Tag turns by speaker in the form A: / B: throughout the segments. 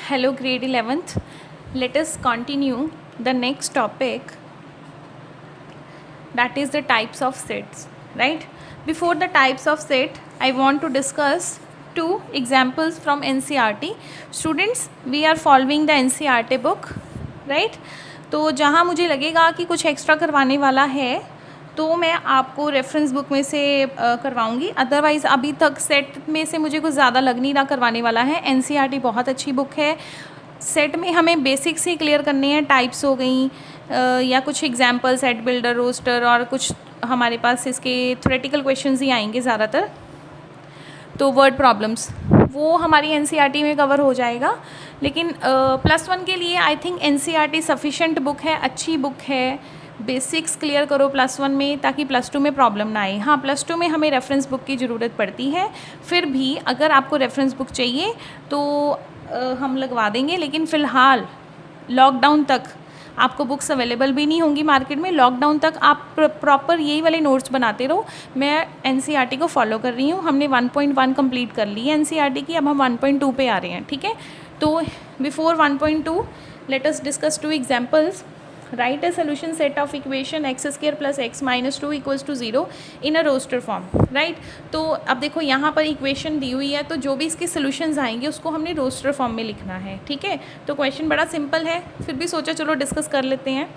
A: Hello grade 11th. Let us continue the next topic, that is the types of sets, right? Before the types of set, I want to discuss two examples from NCERT. Students, we are following the NCERT book, right? तो जहाँ मुझे लगेगा कि कुछ extra करवाने वाला है तो मैं आपको रेफरेंस बुक में से करवाऊंगी, अदरवाइज़ अभी तक सेट में से मुझे कुछ ज़्यादा लग नहीं रहा करवाने वाला है। NCERT बहुत अच्छी बुक है। सेट में हमें बेसिक्स ही क्लियर करने हैं, टाइप्स हो गई या कुछ एग्जाम्पल, सेट बिल्डर, रोस्टर और कुछ हमारे पास इसके थ्योरेटिकल क्वेश्चंस ही आएंगे ज़्यादातर। तो वर्ड प्रॉब्लम्स वो हमारी NCERT में कवर हो जाएगा, लेकिन +1 के लिए I think NCERT sufficient book है, अच्छी बुक है। बेसिक्स क्लियर करो +1 में ताकि +2 में प्रॉब्लम ना आए। हाँ, +2 में हमें रेफरेंस बुक की ज़रूरत पड़ती है, फिर भी अगर आपको रेफरेंस बुक चाहिए तो हम लगवा देंगे, लेकिन फ़िलहाल लॉकडाउन तक आपको बुक्स अवेलेबल भी नहीं होंगी मार्केट में। लॉकडाउन तक आप प्रॉपर यही वाले नोट्स बनाते रहो। मैं NCERT को फॉलो कर रही हूँ। हमने 1.1 कंप्लीट कर ली है NCERT की, अब हम 1.2 पे आ रहे हैं, ठीक है। तो before 1.2 let us discuss 2 examples. Right a solution set of equation x² + x - 2 = 0 in a roster form, right. तो अब देखो यहाँ पर इक्वेशन दी हुई है, तो जो भी इसके सोल्यूशंस आएंगे उसको हमने रोस्टर फॉर्म में लिखना है, ठीक है। तो क्वेश्चन बड़ा सिंपल है, फिर भी सोचा चलो डिस्कस कर लेते हैं।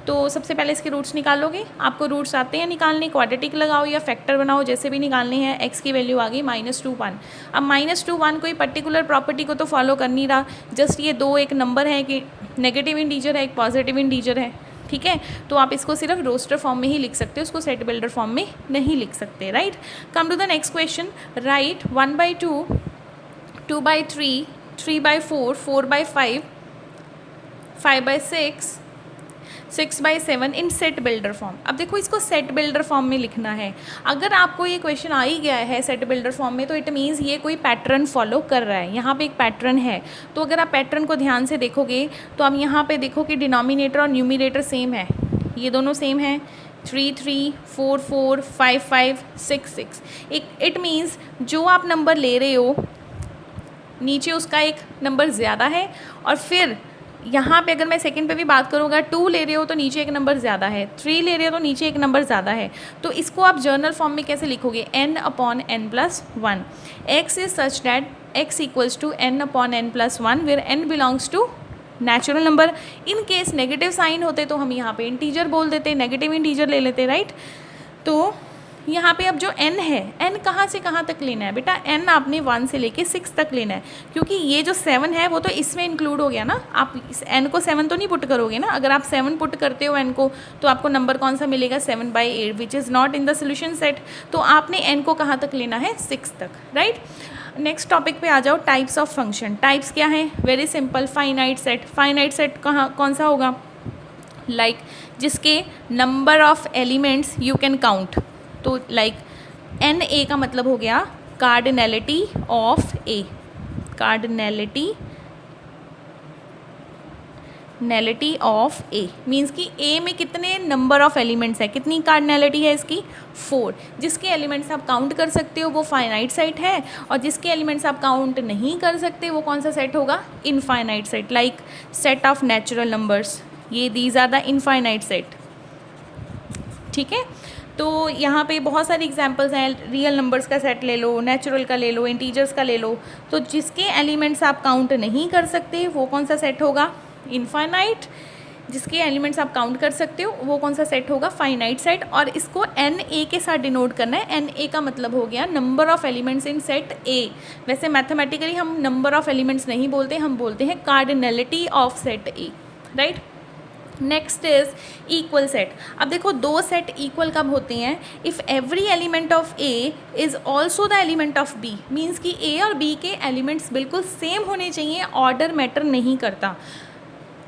A: तो सबसे पहले इसके रूट्स निकालोगे। आपको रूट्स आते हैं निकालने, क्वाड्रेटिक लगाओ या फैक्टर बनाओ, जैसे भी निकालने हैं। x की वैल्यू आ गई -2 1। अब -2 1 कोई पर्टिकुलर प्रॉपर्टी को तो फॉलो कर नहीं रहा, जस्ट ये दो एक नंबर है कि नेगेटिव इंटीजर है, एक पॉजिटिव इंटीजर है, ठीक है। तो आप इसको सिर्फ रोस्टर फॉर्म में ही लिख सकते हो, उसको सेट बिल्डर फॉर्म में नहीं लिख सकते, right. Come to the next question. Right 1/2, 2/3, 3/4, 4/5, 5/6, 6/7 in set builder form. अब देखो इसको सेट बिल्डर फॉर्म में लिखना है। अगर आपको ये क्वेश्चन आ ही गया है सेट बिल्डर फॉर्म में, तो इट मीन्स ये कोई पैटर्न फॉलो कर रहा है। यहाँ पे एक पैटर्न है, तो अगर आप पैटर्न को ध्यान से देखोगे तो आप यहाँ पे देखो कि डिनोमिनेटर और न्यूमिनेटर सेम है, ये दोनों सेम है। 3 3, 4 4, 5 5, 6 6। इट मीन्स जो आप नंबर ले रहे हो नीचे उसका एक नंबर ज़्यादा है, और फिर यहाँ पे अगर मैं सेकंड पे भी बात करूँगा, 2 ले रहे हो तो नीचे एक नंबर ज़्यादा है, 3 ले रहे हो तो नीचे एक नंबर ज़्यादा है। तो इसको आप जर्नल फॉर्म में कैसे लिखोगे? n/n+1। x is such that x = n/n+1 where n belongs to natural number. In case negative sign होते तो हम यहाँ पे इंटीजर बोल देते, नेगेटिव इंटीजर ले लेते, राइट। तो यहाँ पे अब जो n है, n कहाँ से कहाँ तक लेना है बेटा? n आपने 1 से लेके 6 तक लेना है, क्योंकि ये जो 7 है वो तो इसमें इंक्लूड हो गया ना। आप इस n को 7 तो नहीं पुट करोगे ना। अगर आप 7 पुट करते हो n को, तो आपको नंबर कौन सा मिलेगा? 7/8 which is not in the solution set. तो आपने n को कहाँ तक लेना है? 6 तक, राइट। नेक्स्ट टॉपिक पे आ जाओ, टाइप्स ऑफ फंक्शन। टाइप्स क्या है? Very simple, finite set. Finite set कौन सा होगा? लाइक जिसके number of elements you can count. तो लाइक NA का मतलब हो गया cardinality of A। Cardinality of A means कि A में कितने नंबर ऑफ एलिमेंट्स है, कितनी कार्डिनैलिटी है इसकी? 4। जिसके एलिमेंट्स आप काउंट कर सकते हो वो फाइनाइट सेट है, और जिसके एलिमेंट्स आप काउंट नहीं कर सकते वो कौन सा सेट होगा? Infinite set. Like set of natural numbers, ये these are the infinite set, ठीक है। तो यहाँ पे बहुत सारी एग्जांपल्स हैं। रियल नंबर्स का सेट ले लो, नेचुरल का ले लो, इंटीजर्स का ले लो। तो जिसके एलिमेंट्स आप काउंट नहीं कर सकते वो कौन सा सेट होगा? इनफाइनाइट। जिसके एलिमेंट्स आप काउंट कर सकते हो वो कौन सा सेट होगा? Finite set. और इसको NA के साथ डिनोट करना है। NA का मतलब हो गया number of elements in set A। वैसे मैथमेटिकली हम नंबर ऑफ एलिमेंट्स नहीं बोलते, हम बोलते हैं cardinality of set A, right. Next is equal set. अब देखो दो सेट इक्वल कब होते हैं? If every element of A is also the element of B। Means कि A और B के एलिमेंट्स बिल्कुल सेम होने चाहिए। ऑर्डर मैटर नहीं करता।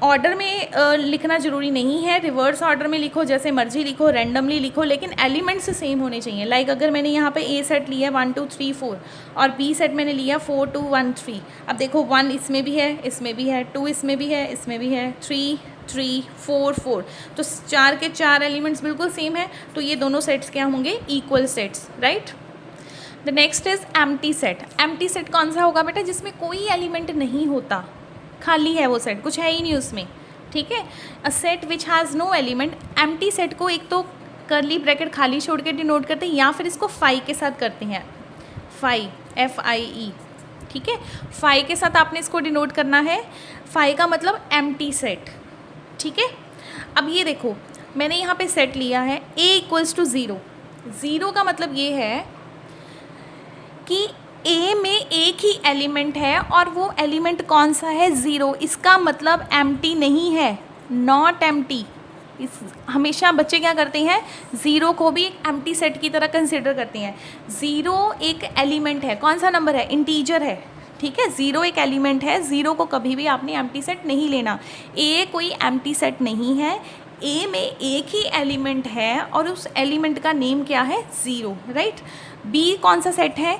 A: ऑर्डर में लिखना ज़रूरी नहीं है, रिवर्स ऑर्डर में लिखो, जैसे मर्जी लिखो, रैंडमली लिखो, लेकिन एलिमेंट्स सेम होने चाहिए। लाइक अगर मैंने यहाँ पे A सेट लिया 1 2 3 4 और B सेट मैंने लिया 4 2 1 3। अब देखो 1 इसमें भी है, इसमें भी है, 2 इसमें भी है, इसमें भी है, 3 3 4 4। तो 4 के 4 एलिमेंट्स बिल्कुल सेम है, तो ये दोनों सेट्स क्या होंगे? Equal sets, right. The next is empty set. Empty set कौन सा होगा बेटा? जिसमें कोई एलिमेंट नहीं होता। खाली है वो सेट, कुछ है ही नहीं उसमें, ठीक है। A set which has no element, empty set को एक तो करली ब्रैकेट खाली छोड़ के डिनोट करते हैं, या फिर इसको फाई के साथ करते हैं, फाई, FIE, ठीक है। फाई के साथ आपने इसको डिनोट करना है, फाई का मतलब एम्प्टी सेट, ठीक है। अब ये देखो मैंने यहाँ पे सेट लिया है A इक्वल्स टू 0, 0 का मतलब ये है कि A में एक ही एलिमेंट है और वो एलिमेंट कौन सा है, 0, इसका मतलब एम्प्टी नहीं है, नॉट एम्प्टी। इस हमेशा बच्चे क्या करते हैं, 0 को भी एक एम्प्टी सेट की तरह कंसिडर करते हैं। 0 एक एलिमेंट है, कौन सा नंबर है, इंटीजर है, ठीक है। 0 एक एलिमेंट है, 0 को कभी भी आपने एम्प्टी सेट नहीं लेना। A कोई एम्प्टी सेट नहीं है, A में एक ही एलिमेंट है और उस एलिमेंट का नेम क्या है, 0, राइट। B कौन सा सेट है,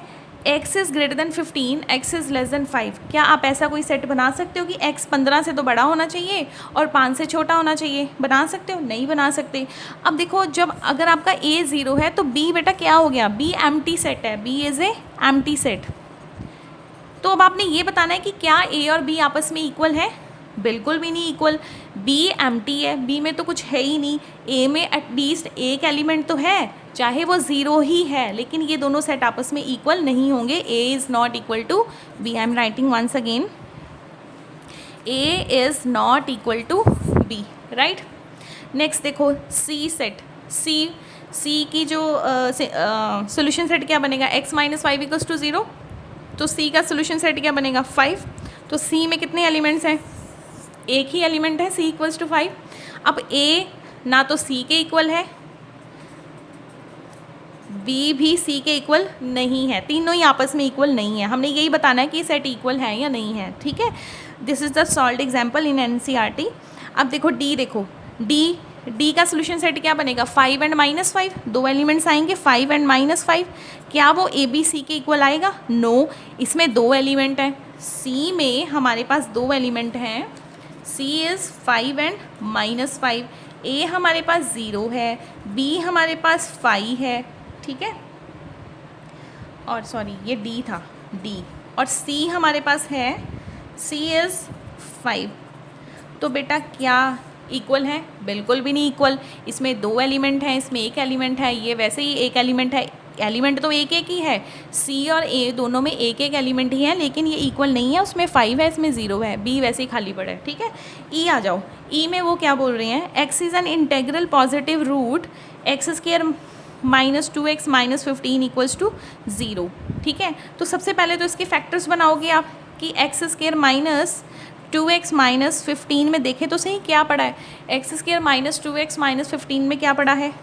A: x is greater than 15, x is less than 5। क्या आप ऐसा कोई सेट बना सकते हो कि x 15 से तो बड़ा होना चाहिए और 5 से छोटा होना चाहिए, बना सकते हो, नहीं बना सकते। अब देखो जब अगर आपका A 0 है तो B बेटा क्या हो गया, B एम्प्टी सेट है, B is a empty set. तो अब आपने ये बताना है कि क्या A और B आपस में इक्वल है, बिल्कुल भी नहीं इक्वल। B एम्प्टी है, B में तो कुछ है ही नहीं, A में एटलीस्ट एक एलिमेंट तो है, चाहे वो 0 ही है, लेकिन ये दोनों सेट आपस में इक्वल नहीं होंगे। A is not equal to B, I am writing once again, A is not equal to B, right. Next देखो C सेट, C की जो सोल्यूशन सेट क्या बनेगा, x माइनस 5 इक्वल्स टू 0, तो C का सोल्यूशन सेट क्या बनेगा, 5। तो C में कितने एलिमेंट्स हैं, एक ही एलिमेंट है, C इक्वल्स टू 5। अब A ना तो C के इक्वल है, B भी C के इक्वल नहीं है, तीनों ही आपस में इक्वल नहीं है। हमने यही बताना है कि सेट इक्वल है या नहीं है, ठीक है। This is the solved example in NCERT। अब देखो D का सोल्यूशन सेट क्या बनेगा, 5 एंड -5, दो एलिमेंट्स आएंगे 5 एंड -5, क्या वो ABC के इक्वल आएगा, नो। इसमें दो एलिमेंट हैं, C में हमारे पास दो एलिमेंट हैं, C इज़ 5 एंड -5, A हमारे पास 0 है, B हमारे पास 5 है, ठीक है, और सॉरी ये D था, D, और C हमारे पास है, C इज़ 5। तो बेटा क्या इक्वल है, बिल्कुल भी नहीं इक्वल। इसमें दो एलिमेंट हैं, इसमें एक एलिमेंट है, ये वैसे ही एक एलिमेंट है, एलिमेंट तो एक एक ही है, C और A दोनों में एक एक एलिमेंट ही है, लेकिन ये इक्वल नहीं है, उसमें 5 है, इसमें 0 है, B वैसे ही खाली पड़ा है, ठीक है। E आ जाओ, E में वो क्या बोल रहे हैं, x is an integral positive root x² minus 2x minus 15 equals to 0, ठीक है। तो सबसे पहले तो इसके फैक्टर्स बनाओगे आप कि x² माइनस 2x माइनस 15 में देखें तो सही क्या पड़ा है, x² माइनस 2x माइनस 15 में क्या पड़ा है,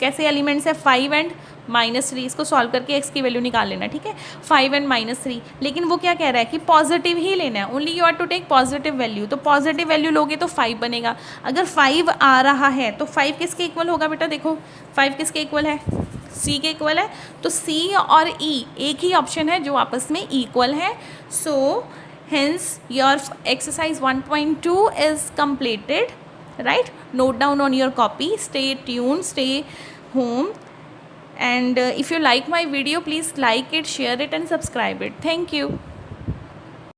A: कैसे एलिमेंट्स है, 5 एंड -3, इसको सॉल्व करके x की वैल्यू निकाल लेना, ठीक है, 5 एंड -3। लेकिन वो क्या कह रहा है कि पॉजिटिव ही लेना है, only you are to take positive value, तो पॉजिटिव वैल्यू लोगे तो 5 बनेगा। अगर 5 आ रहा है तो 5 किसके इक्वल होगा बेटा, देखो 5 किसके इक्वल है, C के इक्वल है, तो C और E एक ही ऑप्शन है जो आपस में इक्वल है। सो hence your exercise 1.2 is completed, right? Note down on your copy, stay tuned, stay home, and if you like my video, please like it, share it and subscribe it. Thank you.